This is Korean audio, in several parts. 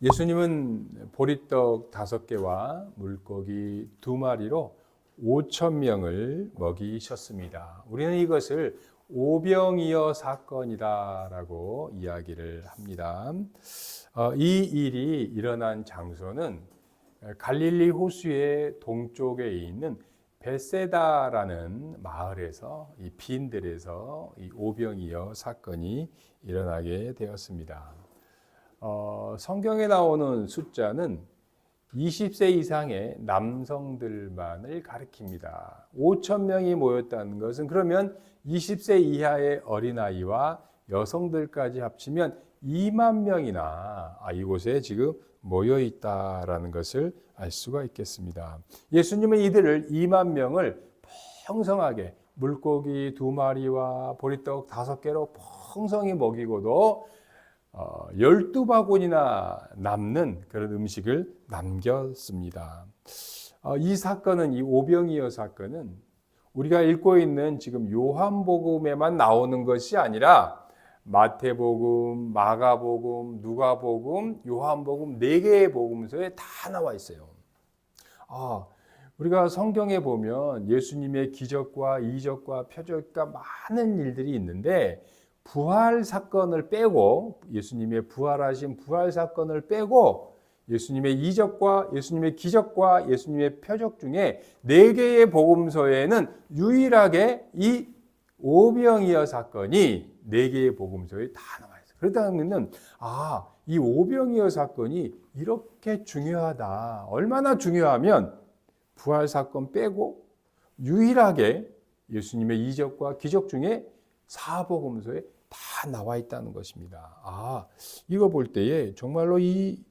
예수님은 보리떡 5개와 물고기 2마리로 5,000명을 먹이셨습니다. 우리는 이것을 오병이어 사건이다라고 이야기를 합니다. 이 일이 일어난 장소는 갈릴리 호수의 동쪽에 있는 베세다라는 마을에서 이 빈들에서 이 오병이어 사건이 일어나게 되었습니다. 성경에 나오는 숫자는 20세 이상의 남성들만을 가리킵니다. 5천 명이 모였다는 것은 그러면 20세 이하의 어린아이와 여성들까지 합치면 2만 명이나 이곳에 지금 모여 있다라는 것을 알 수가 있겠습니다. 예수님은 이들을 2만 명을 풍성하게 물고기 2마리와 보리떡 5개로 풍성히 먹이고도 12바구니나 남는 그런 음식을 남겼습니다. 이 사건은, 이 오병이어 사건은 우리가 읽고 있는 지금 요한복음에만 나오는 것이 아니라 마태복음, 마가복음, 누가복음, 요한복음 4개의 복음서에 다 나와 있어요. 우리가 성경에 보면 예수님의 기적과 이적과 표적과 많은 일들이 있는데 부활 사건을 빼고, 예수님의 부활하신 부활 사건을 빼고 예수님의 이적과 예수님의 기적과 예수님의 표적 중에 4개의 복음서에는 유일하게 이 오병이어 사건이 4개의 복음서에 다 나와 있어요. 그렇다면 이 오병이어 사건이 이렇게 중요하다. 얼마나 중요하면 부활 사건 빼고 유일하게 예수님의 이적과 기적 중에 사복음서에 다 나와 있다는 것입니다. 이거 볼 때에 정말로 이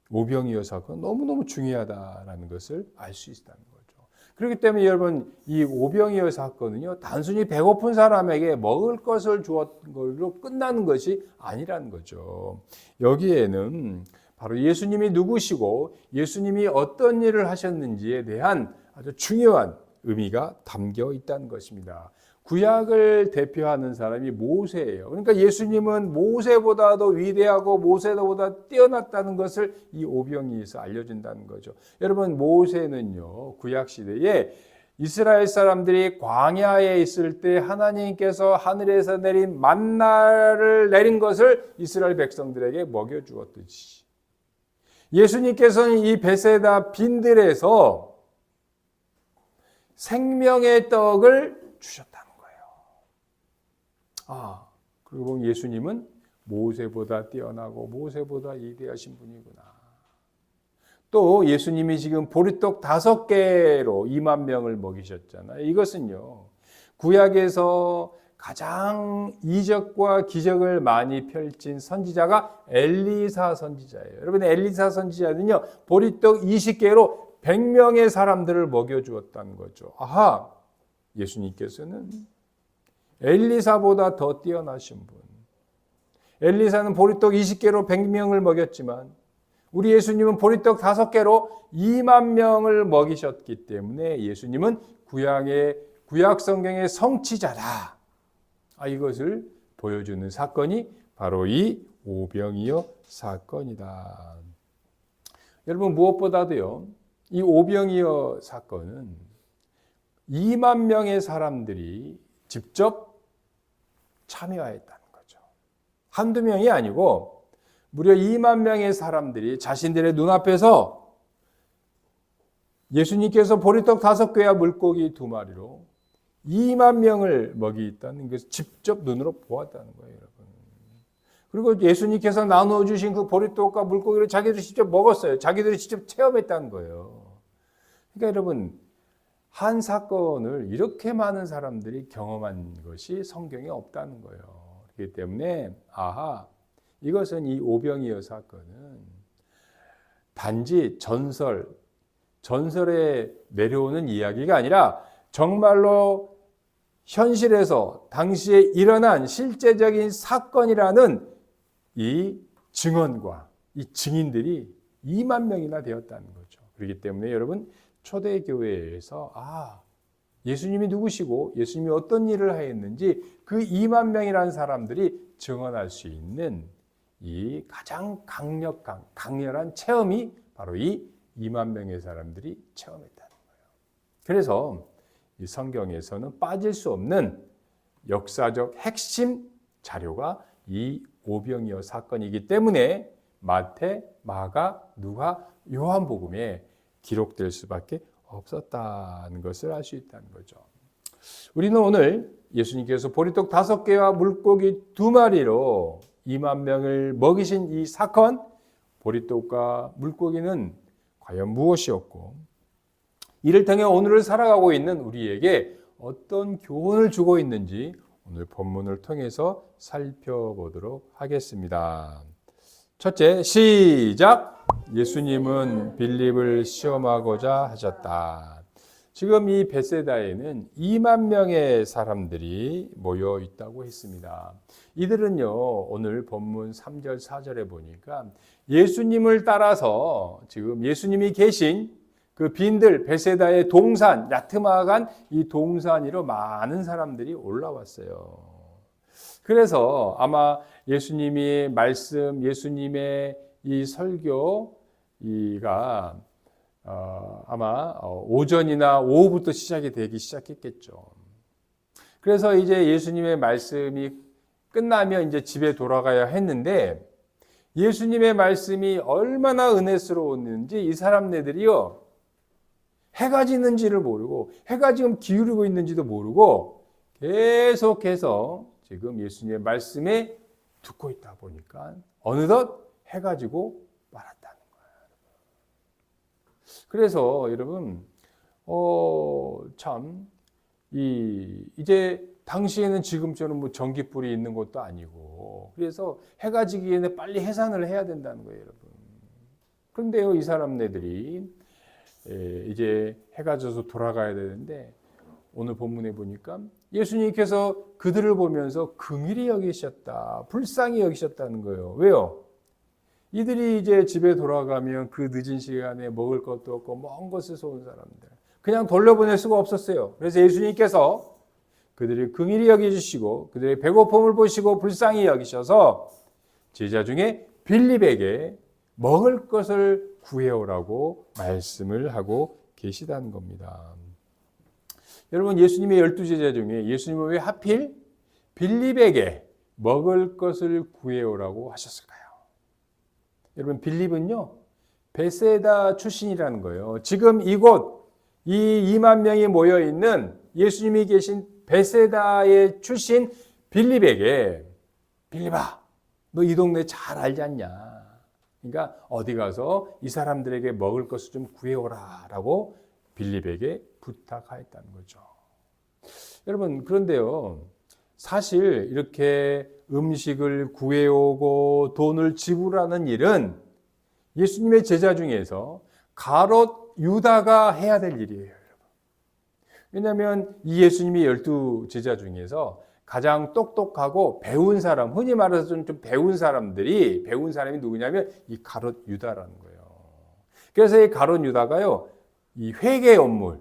오병이어 사건 너무너무 중요하다라는 것을 알 수 있다는 거죠. 그렇기 때문에 여러분, 이 오병이어 사건은요, 단순히 배고픈 사람에게 먹을 것을 주었던 걸로 끝나는 것이 아니라는 거죠. 여기에는 바로 예수님이 누구시고 예수님이 어떤 일을 하셨는지에 대한 아주 중요한 의미가 담겨 있다는 것입니다. 구약을 대표하는 사람이 모세예요. 그러니까 예수님은 모세보다도 위대하고 모세보다 뛰어났다는 것을 이 오병이어에서 알려준다는 거죠. 여러분, 모세는요, 구약 시대에 이스라엘 사람들이 광야에 있을 때 하나님께서 하늘에서 내린 만나를 내린 것을 이스라엘 백성들에게 먹여주었듯이 예수님께서는 이 베세다 빈들에서 생명의 떡을 주셨다는 거예요. 그리고 보면 예수님은 모세보다 뛰어나고 모세보다 위대하신 분이구나. 또 예수님이 지금 보리떡 5개로 2만 명을 먹이셨잖아요. 이것은요, 구약에서 가장 이적과 기적을 많이 펼친 선지자가 엘리사 선지자예요. 여러분, 엘리사 선지자는요, 보리떡 20개로 100명의 사람들을 먹여주었다는 거죠. 예수님께서는 엘리사보다 더 뛰어나신 분. 엘리사는 보리떡 20개로 100명을 먹였지만 우리 예수님은 보리떡 5개로 2만 명을 먹이셨기 때문에 예수님은 구약 성경의 성취자다. 이것을 보여주는 사건이 바로 이 오병이어 사건이다. 여러분, 무엇보다도요, 이 오병이어 사건은 2만 명의 사람들이 직접 참여했다는 거죠. 한두 명이 아니고 무려 2만 명의 사람들이 자신들의 눈앞에서 예수님께서 보리떡 5개와 물고기 2마리로 2만 명을 먹이었다는 것을 직접 눈으로 보았다는 거예요, 여러분. 그리고 예수님께서 나누어 주신 그 보리떡과 물고기를 자기들이 직접 먹었어요. 자기들이 직접 체험했다는 거예요. 그러니까 여러분, 한 사건을 이렇게 많은 사람들이 경험한 것이 성경에 없다는 거예요. 그렇기 때문에 이것은, 이 오병이어 사건은 단지 전설에 내려오는 이야기가 아니라 정말로 현실에서 당시에 일어난 실제적인 사건이라는 이 증언과 이 증인들이 2만 명이나 되었다는 거죠. 그렇기 때문에 여러분, 초대교회에서 예수님이 누구시고 예수님이 어떤 일을 하였는지 그 2만 명이라는 사람들이 증언할 수 있는 이 가장 강렬한 체험이 바로 이 2만 명의 사람들이 체험했다는 거예요. 그래서 이 성경에서는 빠질 수 없는 역사적 핵심 자료가 이 오병이어 사건이기 때문에 마태, 마가, 누가, 요한복음에 기록될 수밖에 없었다는 것을 알 수 있다는 거죠. 우리는 오늘 예수님께서 보리떡 5개와 물고기 2마리로 2만 명을 먹이신 이 사건, 보리떡과 물고기는 과연 무엇이었고, 이를 통해 오늘을 살아가고 있는 우리에게 어떤 교훈을 주고 있는지 오늘 본문을 통해서 살펴보도록 하겠습니다. 첫째, 시작! 예수님은 빌립을 시험하고자 하셨다. 지금 이 벳세다에는 2만 명의 사람들이 모여 있다고 했습니다. 이들은요, 오늘 본문 3절, 4절에 보니까 예수님을 따라서 지금 예수님이 계신 그 빈들, 벳세다의 동산, 야트마간 이 동산 위로 많은 사람들이 올라왔어요. 그래서 아마 예수님이 말씀, 예수님의 이 설교가 아마 오전이나 오후부터 시작이 되기 시작했겠죠. 그래서 이제 예수님의 말씀이 끝나면 이제 집에 돌아가야 했는데 예수님의 말씀이 얼마나 은혜스러웠는지 이 사람네들이요, 해가 지는지를 모르고 해가 지금 기울이고 있는지도 모르고 계속해서 지금 예수님의 말씀에 듣고 있다 보니까 어느덧 해가 지고 말았다는 거예요. 그래서 여러분 이제 당시에는 지금처럼 뭐 전기불이 있는 것도 아니고 그래서 해가 지기 전에 빨리 해산을 해야 된다는 거예요, 여러분. 그런데요, 이 사람네들이 이제 해가 져서 돌아가야 되는데 오늘 본문에 보니까 예수님께서 그들을 보면서 긍휼히 여기셨다, 불쌍히 여기셨다는 거예요. 왜요? 이들이 이제 집에 돌아가면 그 늦은 시간에 먹을 것도 없고 먼 곳에서 온 사람들 그냥 돌려보낼 수가 없었어요. 그래서 예수님께서 그들을 긍휼히 여겨주시고 그들의 배고픔을 보시고 불쌍히 여기셔서 제자 중에 빌립에게 먹을 것을 구해오라고 말씀을 하고 계시다는 겁니다. 여러분, 예수님의 12제자 중에 예수님은 왜 하필 빌립에게 먹을 것을 구해오라고 하셨을까요? 여러분, 빌립은요, 벳세다 출신이라는 거예요. 지금 이곳, 이 2만 명이 모여있는 예수님이 계신 벳세다의 출신 빌립에게, 빌립아, 너 이 동네 잘 알지 않냐? 그러니까 어디 가서 이 사람들에게 먹을 것을 좀 구해오라 라고 빌립에게 부탁하였다는 거죠. 여러분, 그런데요, 사실 이렇게 음식을 구해오고 돈을 지불하는 일은 예수님의 제자 중에서 가롯 유다가 해야 될 일이에요, 여러분. 왜냐하면 이 예수님의 12제자 중에서 가장 똑똑하고 배운 사람, 흔히 말해서 좀 배운 사람이 누구냐면 이 가롯 유다라는 거예요. 그래서 이 가롯 유다가요, 이 회계 업무,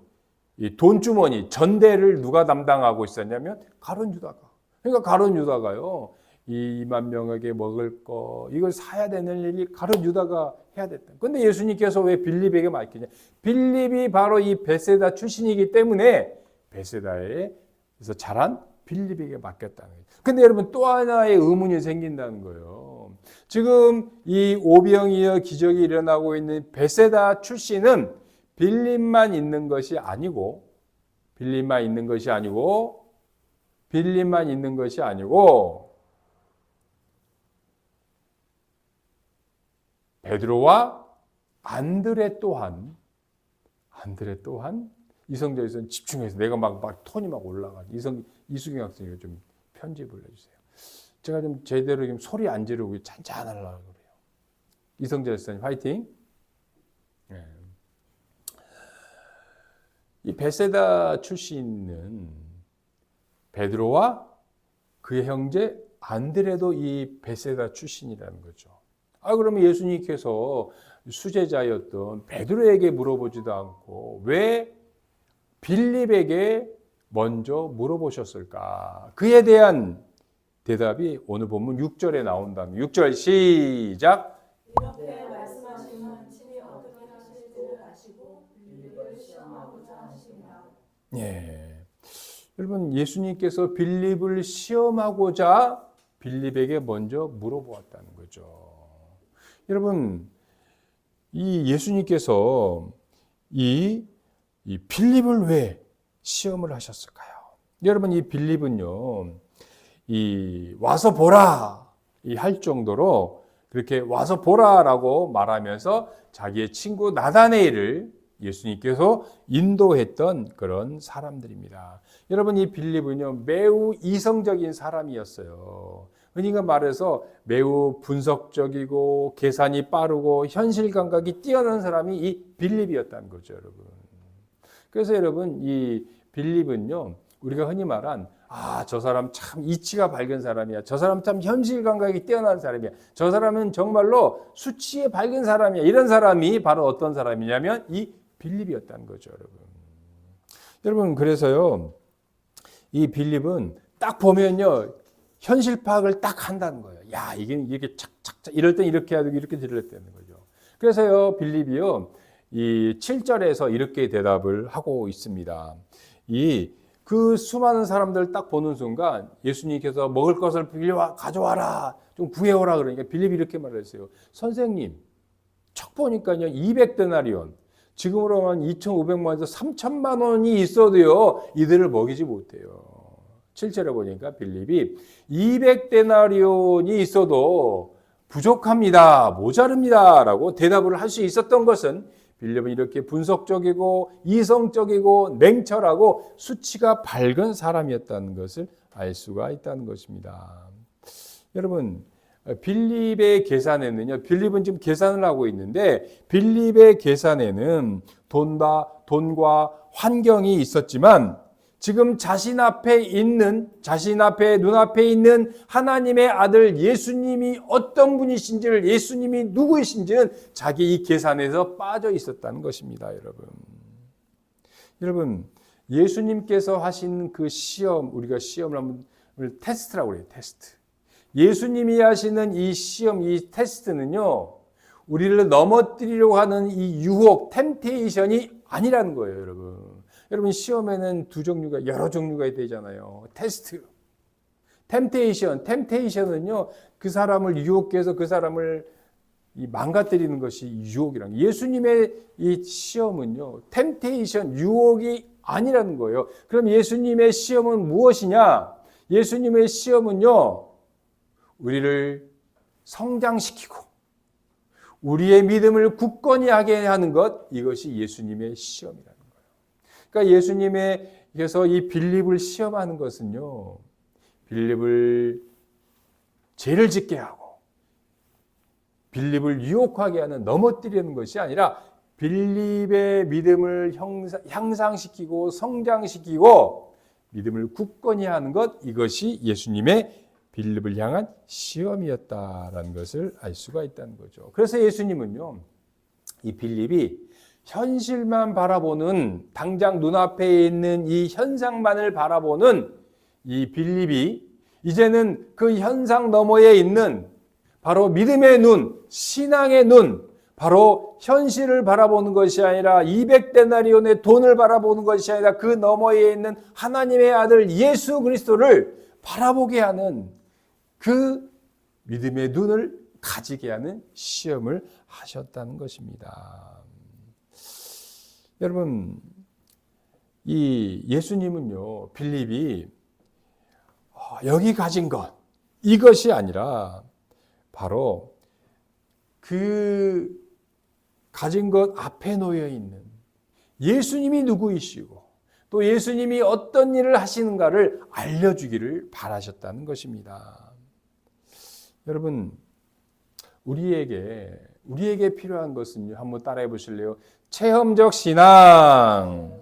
이 돈주머니, 전대를 누가 담당하고 있었냐면 가롯 유다가. 그러니까 가롯 유다가요, 이 2만 명에게 먹을 거, 이걸 사야 되는 일이 가롯 유다가 해야 됐다. 근데 예수님께서 왜 빌립에게 맡기냐? 빌립이 바로 이 벳세다 출신이기 때문에 벳세다에서 자란 빌립에게 맡겼다는 거예요. 근데 여러분, 또 하나의 의문이 생긴다는 거예요. 지금 이 오병이어 기적이 일어나고 있는 벳세다 출신은 빌립만 있는 것이 아니고 베드로와 안드레 또한 이성자에서는 집중해서 내가 막 톤이 막 올라가. 이수경 학생이 좀 편집을 해주세요. 제가 좀 제대로 좀 소리 안 지르고 잔잔하려고 그래요. 이성자 학생 화이팅. 네. 이 벳세다 출신은 베드로와 그의 형제 안드레도 이 벳세다 출신이라는 거죠. 그러면 예수님께서 수제자였던 베드로에게 물어보지도 않고 왜 빌립에게 먼저 물어보셨을까? 그에 대한 대답이 오늘 본문 6절에 나온다면 6절 시작. 이렇게 말씀하시면 친히 어떻게 하실지를 아시고 빌립을 시험하고자 하십니다. 예. 여러분 예수님께서 빌립을 시험하고자 빌립에게 먼저 물어보았다는 거죠. 여러분 이 예수님께서 이 빌립을 왜 시험을 하셨을까요? 여러분 이 빌립은요, 이 와서 보라 이 할 정도로 그렇게 와서 보라라고 말하면서 자기의 친구 나다네엘을 예수님께서 인도했던 그런 사람들입니다. 여러분 이 빌립은요 매우 이성적인 사람이었어요. 흔히가 말해서 매우 분석적이고 계산이 빠르고 현실 감각이 뛰어난 사람이 이 빌립이었다는 거죠, 여러분. 그래서 여러분 이 빌립은요 우리가 흔히 말한 저 사람 참 이치가 밝은 사람이야. 저 사람 참 현실 감각이 뛰어난 사람이야. 저 사람은 정말로 수치에 밝은 사람이야. 이런 사람이 바로 어떤 사람이냐면 이 빌립이었다는 거죠, 여러분. 여러분 그래서요 이 빌립은 딱 보면요 현실 파악을 딱 한다는 거예요. 야 이게 이렇게 착착착 이럴 땐 이렇게 해야 되고 이렇게 들을 때는 거죠. 그래서요 빌립이요 이 7절에서 이렇게 대답을 하고 있습니다. 그 수많은 사람들 딱 보는 순간 예수님께서 먹을 것을 가져와라 좀 구해오라 그러니까 빌립이 이렇게 말했어요. 선생님 척 보니까요 200데나리온 지금으로 한 2,500만 원에서 3,000만 원이 있어도요 이들을 먹이지 못해요. 7절에 보니까 빌립이 200데나리온이 있어도 부족합니다. 모자릅니다. 라고 대답을 할 수 있었던 것은 빌립은 이렇게 분석적이고 이성적이고 냉철하고 수치가 밝은 사람이었다는 것을 알 수가 있다는 것입니다. 여러분 빌립의 계산에는요. 빌립은 지금 계산을 하고 있는데 빌립의 계산에는 돈과 환경이 있었지만 지금 자신 앞에 눈앞에 있는 하나님의 아들 예수님이 어떤 분이신지를 예수님이 누구이신지는 자기 이 계산에서 빠져 있었다는 것입니다, 여러분. 여러분, 예수님께서 하신 그 시험, 우리가 시험을 한번 테스트라고 그래요, 테스트. 예수님이 하시는 이 시험, 이 테스트는요, 우리를 넘어뜨리려고 하는 이 유혹, 템테이션이 아니라는 거예요, 여러분. 여러분 시험에는 여러 종류가 되잖아요. 테스트, 템테이션은요 그 사람을 유혹해서 그 사람을 망가뜨리는 것이 유혹이란. 예수님의 이 시험은요 템테이션, 유혹이 아니라는 거예요. 그럼 예수님의 시험은 무엇이냐? 예수님의 시험은요 우리를 성장시키고 우리의 믿음을 굳건히 하게 하는 것, 이것이 예수님의 시험이라는 거예요. 그러니까 예수님께서 이 빌립을 시험하는 것은요, 빌립을 죄를 짓게 하고 빌립을 유혹하게 하는, 넘어뜨리는 것이 아니라 빌립의 믿음을 향상시키고 성장시키고 믿음을 굳건히 하는 것, 이것이 예수님의 빌립을 향한 시험이었다라는 것을 알 수가 있다는 거죠. 그래서 예수님은요, 이 빌립이 현실만 바라보는, 당장 눈앞에 있는 이 현상만을 바라보는 이 빌립이 이제는 그 현상 너머에 있는 바로 믿음의 눈, 신앙의 눈, 바로 현실을 바라보는 것이 아니라 200데나리온의 돈을 바라보는 것이 아니라 그 너머에 있는 하나님의 아들 예수 그리스도를 바라보게 하는 그 믿음의 눈을 가지게 하는 시험을 하셨다는 것입니다. 여러분, 이 예수님은요, 빌립이 여기 가진 것, 이것이 아니라 바로 그 가진 것 앞에 놓여 있는 예수님이 누구이시고 또 예수님이 어떤 일을 하시는가를 알려주기를 바라셨다는 것입니다. 여러분, 우리에게 필요한 것은요, 한번 따라해 보실래요? 체험적 신앙.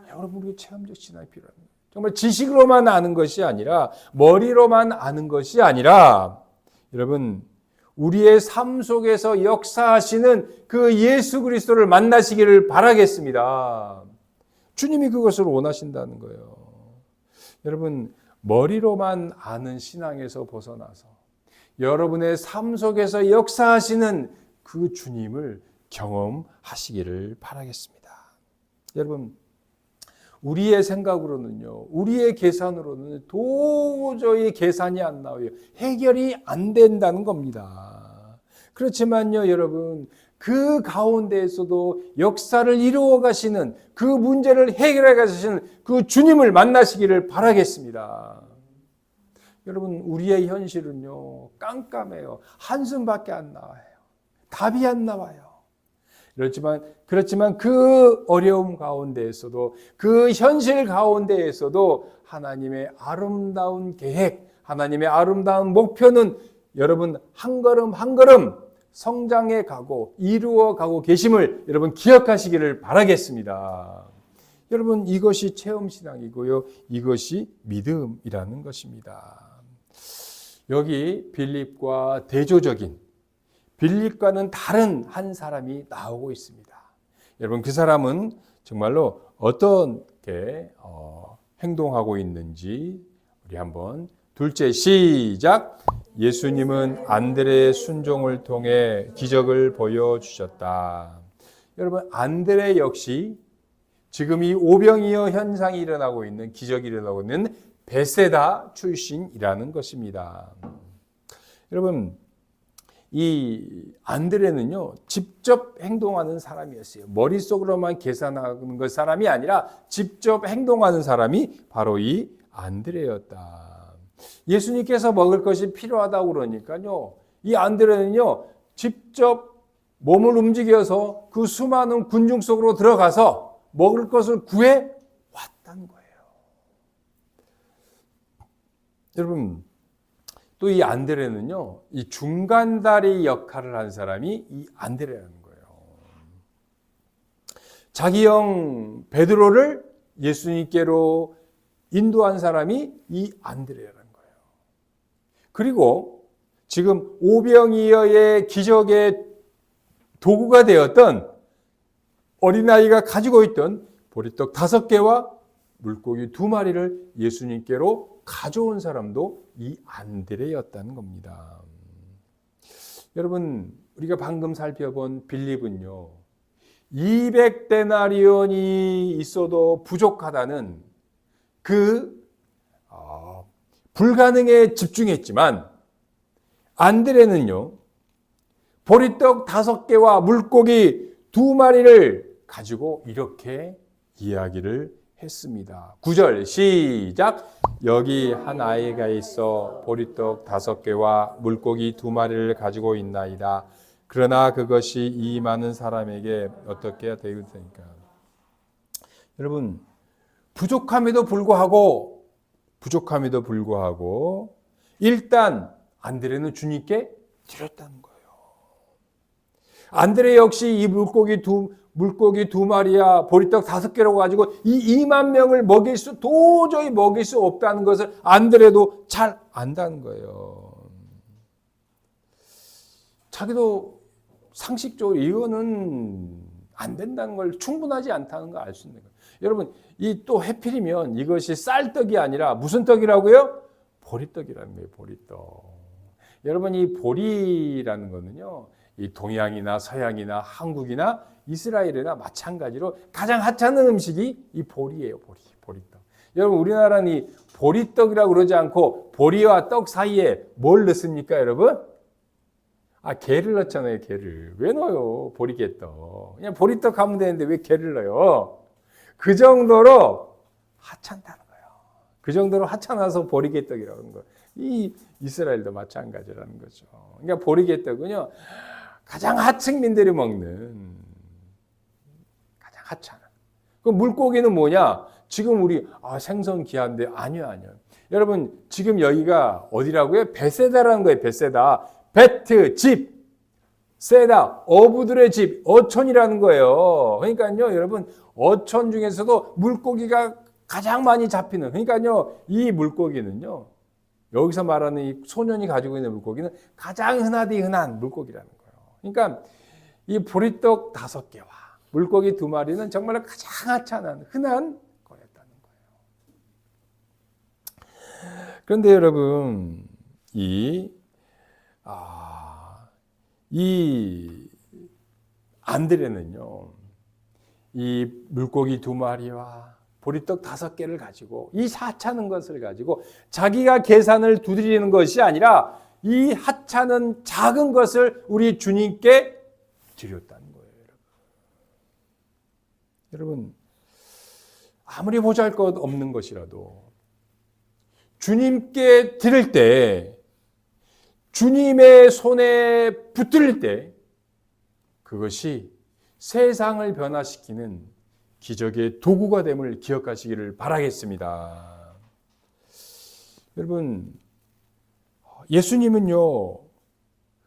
여러분, 우리가 체험적 신앙이 필요합니다. 정말 지식으로만 아는 것이 아니라, 머리로만 아는 것이 아니라, 여러분, 우리의 삶 속에서 역사하시는 그 예수 그리스도를 만나시기를 바라겠습니다. 주님이 그것을 원하신다는 거예요. 여러분, 머리로만 아는 신앙에서 벗어나서 여러분의 삶 속에서 역사하시는 그 주님을 경험하시기를 바라겠습니다. 여러분, 우리의 생각으로는요, 우리의 계산으로는 도저히 계산이 안 나와요. 해결이 안 된다는 겁니다. 그렇지만요, 여러분, 그 가운데에서도 역사를 이루어 가시는, 그 문제를 해결해 가시는 그 주님을 만나시기를 바라겠습니다. 여러분, 우리의 현실은요, 깜깜해요. 한숨밖에 안 나와요. 답이 안 나와요. 그렇지만 그 어려움 가운데에서도, 그 현실 가운데에서도 하나님의 아름다운 계획, 하나님의 아름다운 목표는 여러분 한 걸음 한 걸음 성장해 가고 이루어 가고 계심을 여러분 기억하시기를 바라겠습니다. 여러분, 이것이 체험신앙이고요, 이것이 믿음이라는 것입니다. 여기 빌립과 대조적인, 빌립과는 다른 한 사람이 나오고 있습니다. 여러분, 그 사람은 정말로 어떻게 행동하고 있는지 우리 한번 둘째 시작. 예수님은 안드레의 순종을 통해 기적을 보여주셨다. 여러분, 안드레 역시 지금 이 오병이어 현상이 일어나고 있는, 기적이 일어나고 있는 베세다 출신이라는 것입니다. 여러분, 이 안드레는요, 직접 행동하는 사람이었어요. 머릿속으로만 계산하는 것 사람이 아니라 직접 행동하는 사람이 바로 이 안드레였다. 예수님께서 먹을 것이 필요하다고 그러니까요, 이 안드레는요, 직접 몸을 움직여서 그 수많은 군중 속으로 들어가서 먹을 것을 구해 왔다는 거예요. 여러분, 또 이 안드레는요, 이 중간다리 역할을 한 사람이 이 안드레라는 거예요. 자기 형 베드로를 예수님께로 인도한 사람이 이 안드레라는 거예요. 그리고 지금 오병이어의 기적의 도구가 되었던 어린아이가 가지고 있던 보리떡 5개와 물고기 2마리를 예수님께로 가져온 사람도 이 안드레였다는 겁니다. 여러분, 우리가 방금 살펴본 빌립은요, 200데나리온이 있어도 부족하다는 그 불가능에 집중했지만, 안드레는요, 보리떡 5개와 물고기 2마리를 가지고 이렇게 이야기를 했습니다. 9절 시작. 여기 한 아이가 있어 보리떡 5개와 물고기 2마리를 가지고 있나이다. 그러나 그것이 이 많은 사람에게 어떻게 되겠습니까? 여러분, 부족함에도 불구하고 일단 안드레는 주님께 드렸다는 거예요. 안드레 역시 이 물고기 2마리야 보리떡 5개라고 가지고 이 2만 명을 도저히 먹일 수 없다는 것을 안드레도 잘 안다는 거예요. 자기도 상식적으로 이거는 안 된다는 걸, 충분하지 않다는 걸 알 수 있는 거예요. 여러분, 이 또 해필이면 이것이 쌀떡이 아니라 무슨 떡이라고요? 보리떡이라는 거예요. 보리떡. 여러분, 이 보리라는 거는요, 이 동양이나 서양이나 한국이나 이스라엘이나 마찬가지로 가장 하찮은 음식이 이 보리예요. 보리떡. 여러분, 우리나라는 이 보리떡이라고 그러지 않고 보리와 떡 사이에 뭘 넣습니까, 여러분? 게를 넣잖아요, 게를. 왜 넣어요, 보리개떡. 그냥 보리떡 하면 되는데 왜 게를 넣어요? 그 정도로 하찮다는 거예요. 그 정도로 하찮아서 보리개떡이라고 하는 거예요. 이 이스라엘도 마찬가지라는 거죠. 그러니까 보리개떡은요, 가장 하층민들이 먹는 가장 하찮은. 그 물고기는 뭐냐? 지금 우리 생선 귀한데 아니요. 여러분, 지금 여기가 어디라고요? 베세다라는 거예요. 베세다. 베트, 집, 세다, 어부들의 집, 어촌이라는 거예요. 그러니까요, 여러분, 어촌 중에서도 물고기가 가장 많이 잡히는, 그러니까요, 이 물고기는요, 여기서 말하는 이 소년이 가지고 있는 물고기는 가장 흔한 물고기라는 거예요. 그러니까 이 보리떡 5개와 물고기 2마리는 정말 가장 하찮은 흔한 거였다는 거예요. 그런데 여러분, 이 안드레는요, 이 물고기 2마리와 보리떡 5개를 가지고 이 하찮은 것을 가지고 자기가 계산을 두드리는 것이 아니라 이 하찮은 작은 것을 우리 주님께 드렸다는 거예요. 여러분, 아무리 보잘것없는 것이라도 주님께 드릴 때, 주님의 손에 붙들 때 그것이 세상을 변화시키는 기적의 도구가 됨을 기억하시기를 바라겠습니다. 여러분, 예수님은요,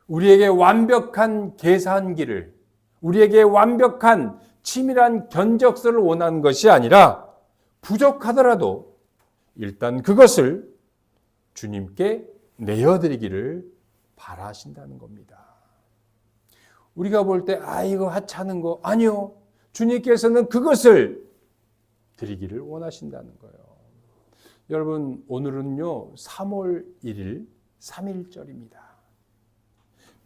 우리에게 완벽한 계산기를, 우리에게 완벽한 치밀한 견적서를 원하는 것이 아니라 부족하더라도 일단 그것을 주님께 내어드리기를 바라신다는 겁니다. 우리가 볼 때 이거 하찮은 거 아니요. 주님께서는 그것을 드리기를 원하신다는 거예요. 여러분, 오늘은요 3월 1일 3.1절입니다.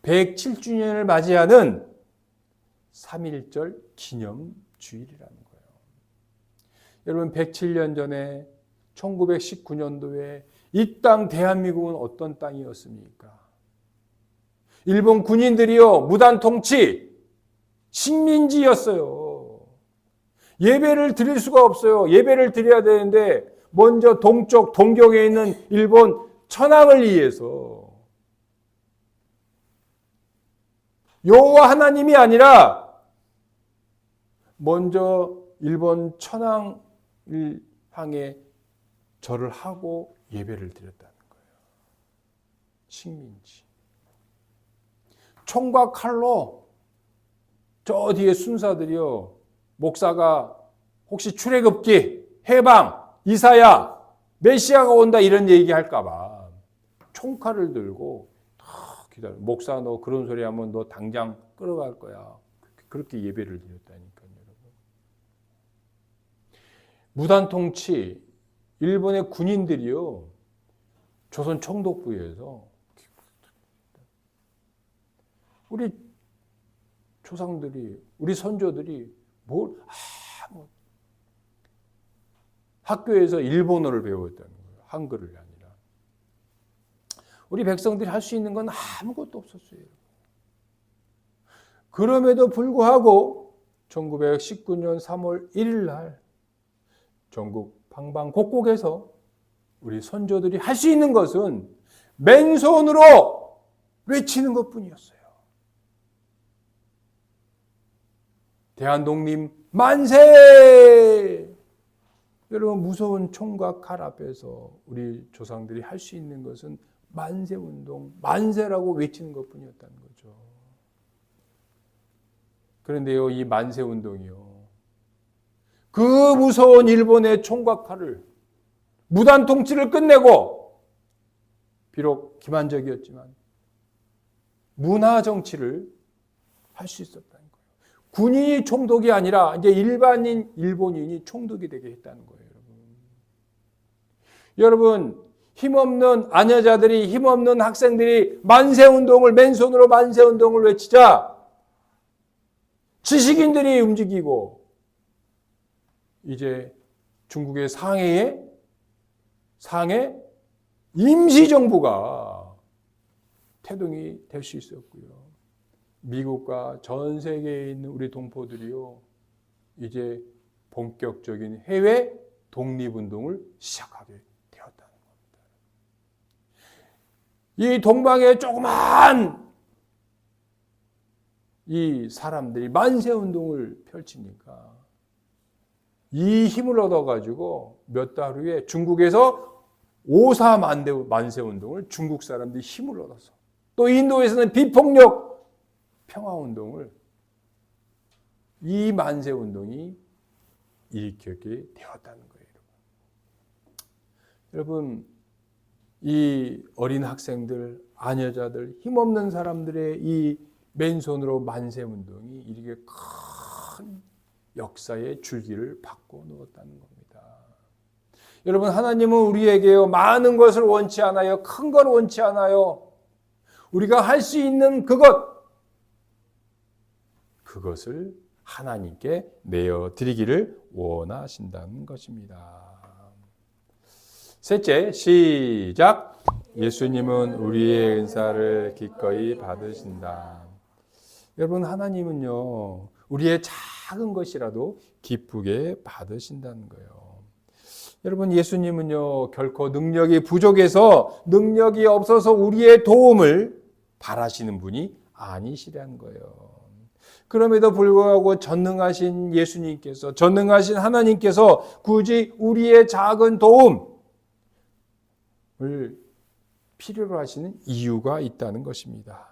107주년을 맞이하는 3.1절 기념주일이라는 거예요. 여러분, 107년 전에 1919년도에 이 땅 대한민국은 어떤 땅이었습니까? 일본 군인들이요, 무단 통치, 식민지였어요. 예배를 드릴 수가 없어요. 예배를 드려야 되는데 먼저 동쪽 동경에 있는 일본 천황을 위해서, 여호와 하나님이 아니라 먼저 일본 천황을 향해 절을 하고 예배를 드렸다는 거예요. 식민지. 총과 칼로 저 뒤에 순사들이요, 목사가 혹시 출애굽기, 해방, 이사야, 메시아가 온다 이런 얘기할까 봐 총칼을 들고 기다려. 목사 너 그런 소리 하면 너 당장 끌어갈 거야. 그렇게 예배를 드렸다니까요. 여러분. 무단 통치, 일본의 군인들이요, 조선 총독부에서 우리 조상들이, 우리 선조들이 학교에서 일본어를 배웠다는 거예요. 한글을 아니라. 우리 백성들이 할 수 있는 건 아무것도 없었어요. 그럼에도 불구하고 1919년 3월 1일 날 전국 방방곡곡에서 우리 선조들이 할 수 있는 것은 맨손으로 외치는 것뿐이었어요. 대한독립 만세! 여러분, 무서운 총과 칼 앞에서 우리 조상들이 할 수 있는 것은 만세운동, 만세라고 외치는 것뿐이었다는 거죠. 그런데요, 이 만세운동이요, 그 무서운 일본의 총과 칼을, 무단 통치를 끝내고, 비록 기만적이었지만 문화 정치를 할 수 있었다는 거예요. 군인이 총독이 아니라 이제 일반인 일본인이 총독이 되게 했다는 거예요. 여러분, 힘없는 아녀자들이, 힘없는 학생들이 만세운동을, 맨손으로 만세운동을 외치자 지식인들이 움직이고, 이제 중국의 상해 임시정부가 태동이 될 수 있었고요. 미국과 전 세계에 있는 우리 동포들이요, 이제 본격적인 해외 독립운동을 시작하게 되었다는 겁니다. 이 동방의 조그만 이 사람들이 만세운동을 펼치니까 이 힘을 얻어가지고 몇 달 후에 중국에서 5.4 만세운동을 중국 사람들이 힘을 얻어서, 또 인도에서는 비폭력 평화운동을, 이 만세운동이 일으켰게 되었다는 거예요. 여러분, 이 어린 학생들, 아녀자들, 힘없는 사람들의 이 맨손으로 만세운동이 이렇게 큰 역사의 줄기를 바꿔 놓았다는 겁니다. 여러분, 하나님은 우리에게요, 많은 것을 원치 않아요. 큰 걸 원치 않아요. 우리가 할 수 있는 그것을 하나님께 내어드리기를 원하신다는 것입니다. 셋째, 시작. 예수님은 우리의 은사를 기꺼이 받으신다. 여러분, 하나님은요, 우리의 작은 것이라도 기쁘게 받으신다는 거예요. 여러분, 예수님은요, 결코 능력이 부족해서, 능력이 없어서 우리의 도움을 바라시는 분이 아니시라는 거예요. 그럼에도 불구하고 전능하신 예수님께서, 전능하신 하나님께서 굳이 우리의 작은 도움을 필요로 하시는 이유가 있다는 것입니다.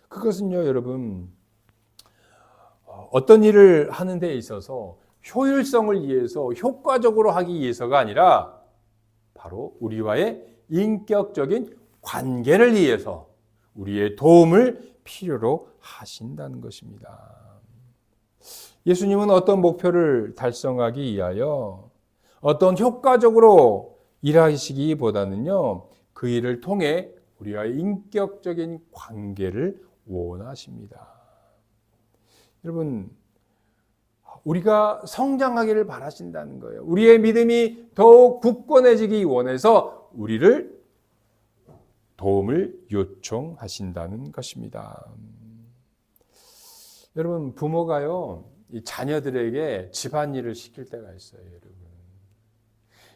그것은요, 여러분, 어떤 일을 하는 데 있어서 효율성을 위해서, 효과적으로 하기 위해서가 아니라 바로 우리와의 인격적인 관계를 위해서 우리의 도움을 필요로 하신다는 것입니다. 예수님은 어떤 목표를 달성하기 위하여 어떤 효과적으로 일하시기보다는요, 그 일을 통해 우리와의 인격적인 관계를 원하십니다. 여러분, 우리가 성장하기를 바라신다는 거예요. 우리의 믿음이 더욱 굳건해지기 원해서 우리를 도움을 요청하신다는 것입니다. 여러분, 부모가요, 이 자녀들에게 집안일을 시킬 때가 있어요,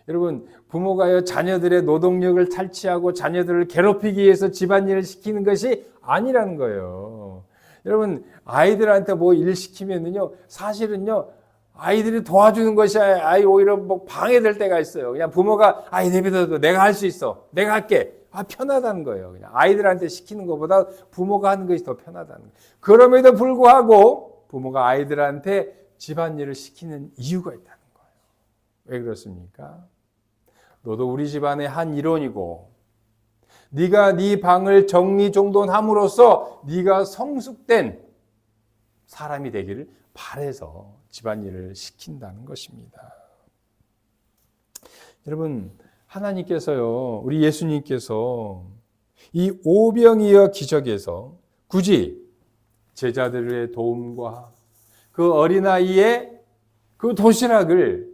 여러분, 부모가요, 자녀들의 노동력을 탈취하고 자녀들을 괴롭히기 위해서 집안일을 시키는 것이 아니라는 거예요. 여러분, 아이들한테 뭐 일 시키면은요, 사실은요, 아이들이 도와주는 것이 아이 오히려 뭐 방해될 때가 있어요. 그냥 부모가 아이 내비둬도 내가 할 수 있어. 내가 할게. 편하다는 거예요. 그냥 아이들한테 시키는 것보다 부모가 하는 것이 더 편하다는 거예요. 그럼에도 불구하고 부모가 아이들한테 집안일을 시키는 이유가 있다는 거예요. 왜 그렇습니까? 너도 우리 집안의 한 일원이고 네가 네 방을 정리정돈함으로써 네가 성숙된 사람이 되기를 바라서 집안일을 시킨다는 것입니다. 여러분, 하나님께서요, 우리 예수님께서 이 오병이어 기적에서 굳이 제자들의 도움과 그 어린아이의 그 도시락을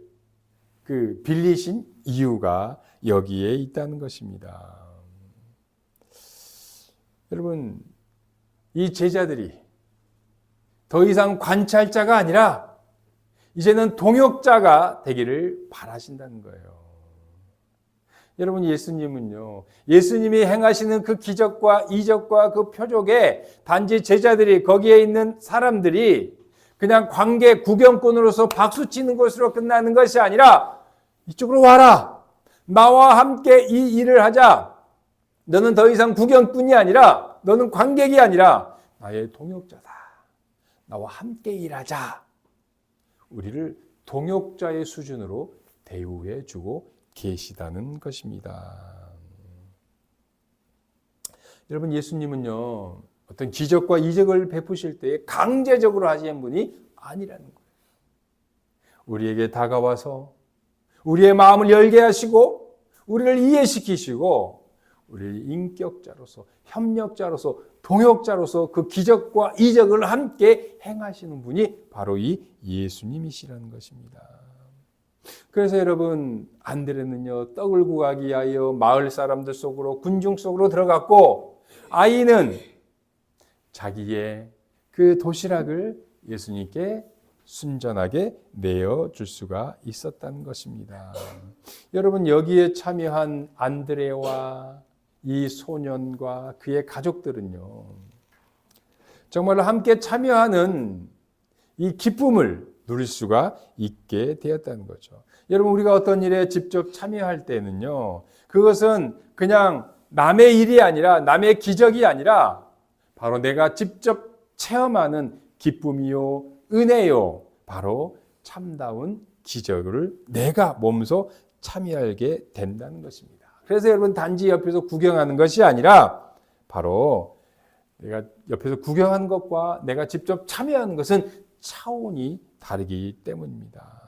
빌리신 이유가 여기에 있다는 것입니다. 여러분, 이 제자들이 더 이상 관찰자가 아니라 이제는 동역자가 되기를 바라신다는 거예요. 여러분, 예수님은요, 예수님이 행하시는 그 기적과 이적과 그 표적에 단지 제자들이, 거기에 있는 사람들이 그냥 관계 구경꾼으로서 박수치는 것으로 끝나는 것이 아니라 이쪽으로 와라. 나와 함께 이 일을 하자. 너는 더 이상 구경꾼이 아니라, 너는 관객이 아니라 나의 동역자다. 나와 함께 일하자. 우리를 동역자의 수준으로 대우해 주고 계시다는 것입니다. 여러분, 예수님은요, 어떤 기적과 이적을 베푸실 때 강제적으로 하시는 분이 아니라는 거예요. 우리에게 다가와서 우리의 마음을 열게 하시고 우리를 이해시키시고 우리를 인격자로서, 협력자로서, 동역자로서 그 기적과 이적을 함께 행하시는 분이 바로 이 예수님이시라는 것입니다. 그래서 여러분, 안드레는요, 떡을 구하기 위하여 마을 사람들 속으로, 군중 속으로 들어갔고, 아이는 자기의 그 도시락을 예수님께 순전하게 내어줄 수가 있었다는 것입니다. 여러분, 여기에 참여한 안드레와 이 소년과 그의 가족들은요, 정말로 함께 참여하는 이 기쁨을 누릴 수가 있게 되었다는 거죠. 여러분, 우리가 어떤 일에 직접 참여할 때는요, 그것은 그냥 남의 일이 아니라, 남의 기적이 아니라 바로 내가 직접 체험하는 기쁨이요, 은혜요, 바로 참다운 기적을 내가 몸소 참여하게 된다는 것입니다. 그래서 여러분, 단지 옆에서 구경하는 것이 아니라 바로 내가 옆에서 구경하는 것과 내가 직접 참여하는 것은 차원이 다르기 때문입니다.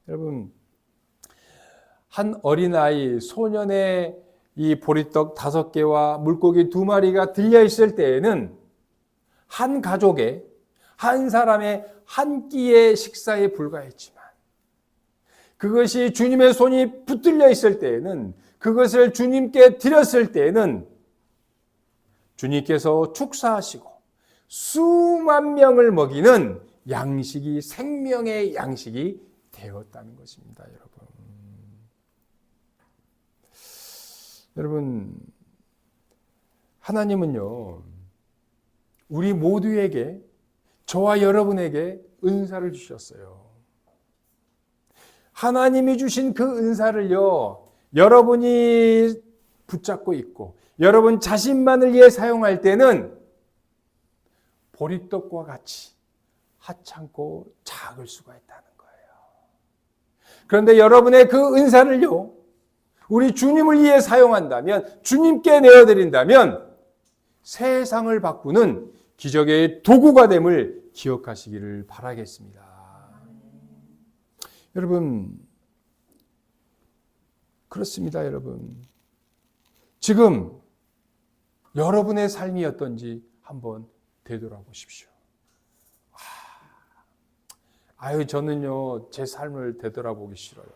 여러분, 한 어린아이, 소년의 이 보리떡 5개와 물고기 2마리가 들려 있을 때에는 한 가족의, 한 사람의 한 끼의 식사에 불과했지만 그것이 주님의 손이 붙들려 있을 때에는, 그것을 주님께 드렸을 때에는 주님께서 축사하시고 수만 명을 먹이는 양식이, 생명의 양식이 되었다는 것입니다, 여러분. 여러분, 하나님은요, 우리 모두에게, 저와 여러분에게 은사를 주셨어요. 하나님이 주신 그 은사를요, 여러분이 붙잡고 있고 여러분 자신만을 위해 사용할 때는 보리떡과 같이 하찮고 작을 수가 있다는 거예요. 그런데 여러분의 그 은사를요, 우리 주님을 위해 사용한다면, 주님께 내어드린다면 세상을 바꾸는 기적의 도구가 됨을 기억하시기를 바라겠습니다. 여러분, 그렇습니다, 여러분. 지금 여러분의 삶이 어떤지 한번 되돌아보십시오. 저는요, 제 삶을 되돌아보기 싫어요.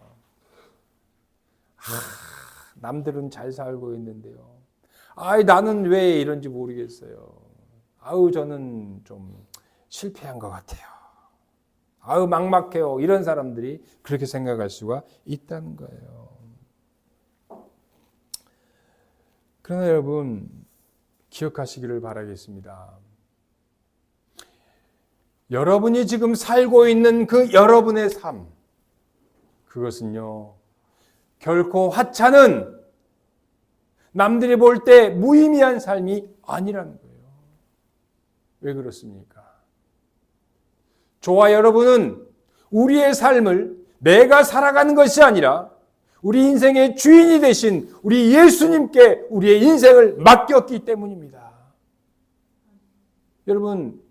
남들은 잘 살고 있는데요. 나는 왜 이런지 모르겠어요. 저는 좀 실패한 것 같아요. 막막해요. 이런 사람들이 그렇게 생각할 수가 있다는 거예요. 그러나 여러분, 기억하시기를 바라겠습니다. 여러분이 지금 살고 있는 그 여러분의 삶, 그것은요, 결코 하찮은, 남들이 볼 때 무의미한 삶이 아니라는 거예요. 왜 그렇습니까? 저와 여러분은 우리의 삶을 내가 살아가는 것이 아니라 우리 인생의 주인이 되신 우리 예수님께 우리의 인생을 맡겼기 때문입니다. 여러분,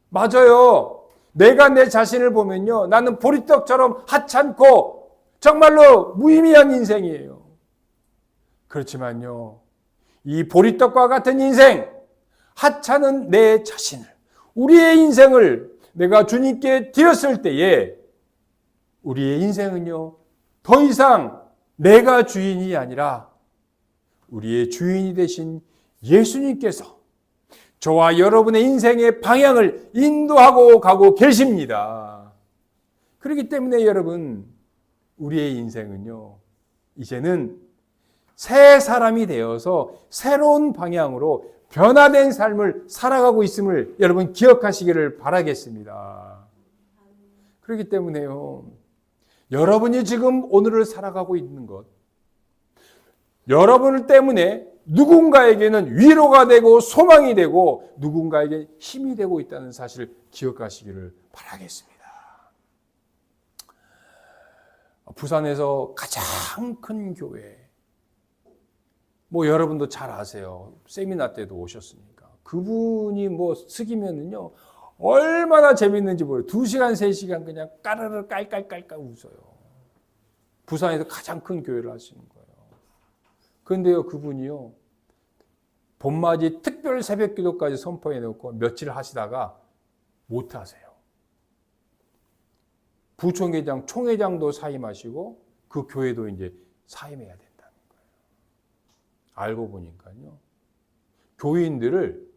맞아요. 내가 내 자신을 보면요, 나는 보리떡처럼 하찮고 정말로 무의미한 인생이에요. 그렇지만요, 이 보리떡과 같은 인생, 하찮은 내 자신을, 우리의 인생을 내가 주님께 드렸을 때에 우리의 인생은요, 더 이상 내가 주인이 아니라 우리의 주인이 되신 예수님께서 저와 여러분의 인생의 방향을 인도하고 가고 계십니다. 그렇기 때문에 여러분, 우리의 인생은요, 이제는 새 사람이 되어서 새로운 방향으로 변화된 삶을 살아가고 있음을 여러분 기억하시기를 바라겠습니다. 그렇기 때문에요, 여러분이 지금 오늘을 살아가고 있는 것, 여러분 때문에 누군가에게는 위로가 되고 소망이 되고 누군가에게 힘이 되고 있다는 사실을 기억하시기를 바라겠습니다. 부산에서 가장 큰 교회, 여러분도 잘 아세요. 세미나 때도 오셨으니까. 그분이 스기면은요, 얼마나 재밌는지 모르겠어요. 2시간, 3시간 그냥 까르르 깔깔깔깔 웃어요. 부산에서 가장 큰 교회를 하시는 거예요. 그런데요, 그분이요, 봄맞이 특별 새벽 기도까지 선포해 놓고 며칠 하시다가 못 하세요. 부총회장, 총회장도 사임하시고 그 교회도 이제 사임해야 된다는 거예요. 알고 보니까요, 교인들을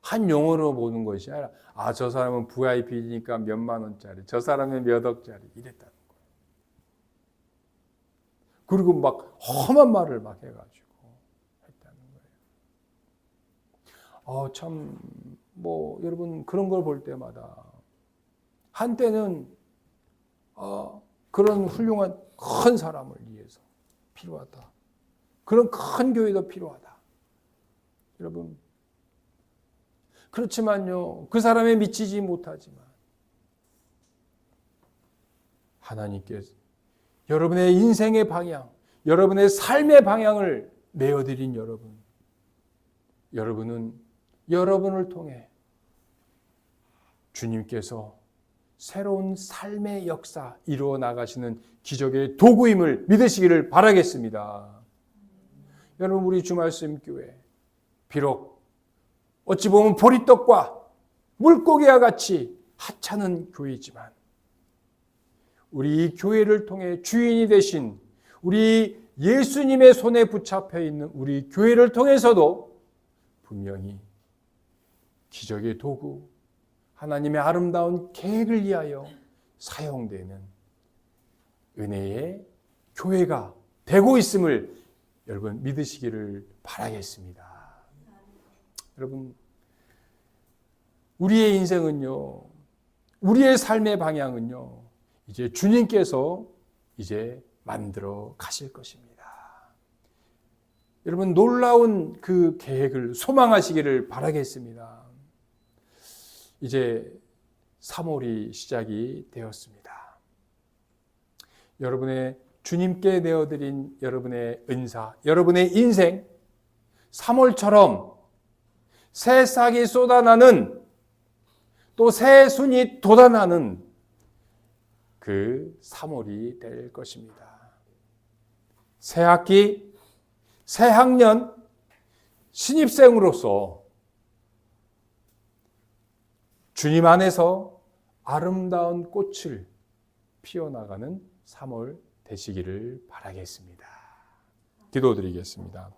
한 용어로 보는 것이 아니라, 저 사람은 VIP니까 몇만 원짜리, 저 사람은 몇 억짜리, 이랬다는 거예요. 그리고 막 험한 말을 막 해가지고 했다는 거예요. 여러분, 그런 걸 볼 때마다 한때는 그런 훌륭한 큰 사람을 위해서 필요하다. 그런 큰 교회도 필요하다. 여러분, 그렇지만요, 그 사람에 미치지 못하지만 하나님께서 여러분의 인생의 방향, 여러분의 삶의 방향을 내어드린 여러분은 여러분을 통해 주님께서 새로운 삶의 역사 이루어 나가시는 기적의 도구임을 믿으시기를 바라겠습니다. 여러분, 우리 주말씀 교회 비록 어찌 보면 보리떡과 물고기와 같이 하찮은 교회이지만 우리 이 교회를 통해 주인이 되신 우리 예수님의 손에 붙잡혀 있는 우리 교회를 통해서도 분명히 기적의 도구, 하나님의 아름다운 계획을 위하여 사용되는 은혜의 교회가 되고 있음을 여러분 믿으시기를 바라겠습니다. 여러분, 우리의 인생은요, 우리의 삶의 방향은요, 이제 주님께서 이제 만들어 가실 것입니다. 여러분, 놀라운 그 계획을 소망하시기를 바라겠습니다. 이제 3월이 시작이 되었습니다. 여러분의 주님께 내어드린 여러분의 은사, 여러분의 인생, 3월처럼 새 싹이 쏟아나는, 또 새 순이 돋아나는 그 3월이 될 것입니다. 새 학기, 새 학년, 신입생으로서 주님 안에서 아름다운 꽃을 피워나가는 3월 되시기를 바라겠습니다. 기도드리겠습니다.